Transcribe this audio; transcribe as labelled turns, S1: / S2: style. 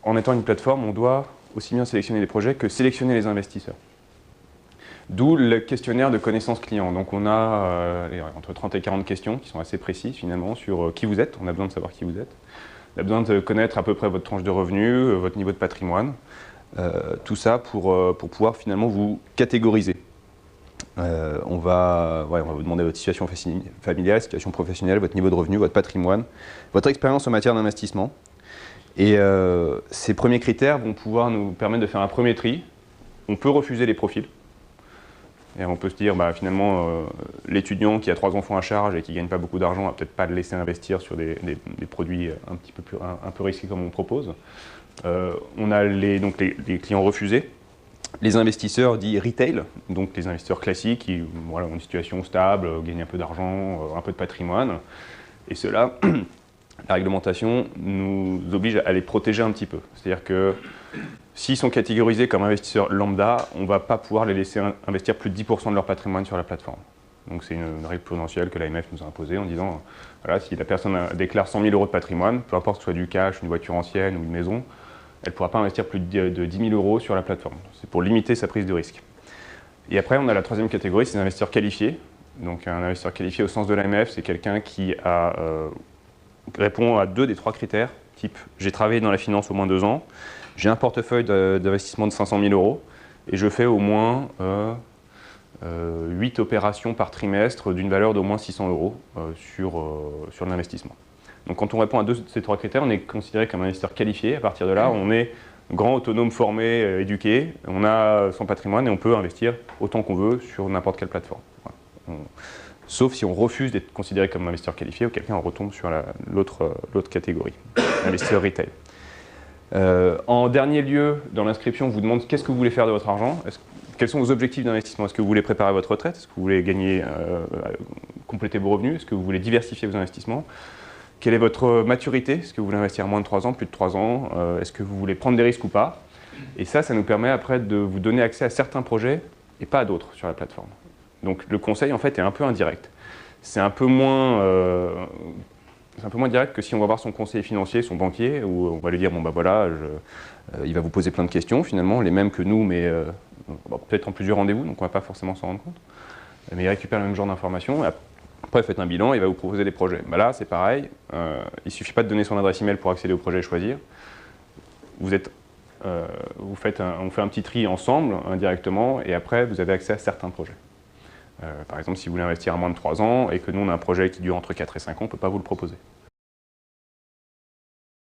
S1: en étant une plateforme, on doit aussi bien sélectionner des projets que sélectionner les investisseurs. D'où le questionnaire de connaissance client. Donc on a entre 30 et 40 questions qui sont assez précises finalement sur qui vous êtes. On a besoin de savoir qui vous êtes. On a besoin de connaître à peu près votre tranche de revenus, votre niveau de patrimoine. Tout ça pour pouvoir finalement vous catégoriser. On va vous demander votre situation familiale, situation professionnelle, votre niveau de revenu, votre patrimoine, votre expérience en matière d'investissement. Et ces premiers critères vont pouvoir nous permettre de faire un premier tri. On peut refuser les profils. Et on peut se dire, finalement, l'étudiant qui a 3 enfants à charge et qui ne gagne pas beaucoup d'argent, ne va peut-être pas le laisser investir sur des produits un peu risqués comme on propose. On a les clients refusés, les investisseurs dits retail, donc les investisseurs classiques qui ont une situation stable, gagnent un peu d'argent, un peu de patrimoine. Et ceux-là, la réglementation nous oblige à les protéger un petit peu. C'est-à-dire que s'ils sont catégorisés comme investisseurs lambda, on ne va pas pouvoir les laisser investir plus de 10% de leur patrimoine sur la plateforme. Donc c'est une règle prudentielle que l'AMF nous a imposée en disant, voilà, si la personne déclare 100 000 € de patrimoine, peu importe que ce soit du cash, une voiture ancienne ou une maison, elle ne pourra pas investir plus de 10 000 € sur la plateforme. C'est pour limiter sa prise de risque. Et après, on a la troisième catégorie, c'est les investisseurs qualifiés. Donc un investisseur qualifié au sens de l'AMF, c'est quelqu'un qui répond à 2 des 3 critères, type j'ai travaillé dans la finance au moins 2 ans, j'ai un portefeuille d'investissement de 500 000 € et je fais au moins 8 opérations par trimestre d'une valeur d'au moins 600 € sur l'investissement. Donc quand on répond à 2 de ces 3 critères, on est considéré comme un investisseur qualifié. À partir de là, on est grand, autonome, formé, éduqué, on a son patrimoine et on peut investir autant qu'on veut sur n'importe quelle plateforme. Voilà. Sauf si on refuse d'être considéré comme un investisseur qualifié, ou quelqu'un retombe sur l'autre catégorie, investisseur retail. En dernier lieu, dans l'inscription, on vous demande qu'est-ce que vous voulez faire de votre argent, quels sont vos objectifs d'investissement, est-ce que vous voulez préparer votre retraite, est-ce que vous voulez compléter vos revenus, est-ce que vous voulez diversifier vos investissements, quelle est votre maturité, est-ce que vous voulez investir moins de 3 ans, plus de 3 ans, est-ce que vous voulez prendre des risques ou pas. Et ça nous permet après de vous donner accès à certains projets et pas à d'autres sur la plateforme. Donc le conseil en fait est un peu indirect. C'est un peu moins direct que si on va voir son conseiller financier, son banquier, où on va lui dire il va vous poser plein de questions finalement, les mêmes que nous, mais peut-être en plusieurs rendez-vous, donc on ne va pas forcément s'en rendre compte. Mais il récupère le même genre d'informations. Après, faites un bilan et il va vous proposer des projets. Là, c'est pareil. Il ne suffit pas de donner son adresse email pour accéder au projet et choisir. On fait un petit tri ensemble, indirectement, et après, vous avez accès à certains projets. Par exemple, si vous voulez investir à moins de 3 ans et que nous, on a un projet qui dure entre 4 et 5 ans, on ne peut pas vous le proposer.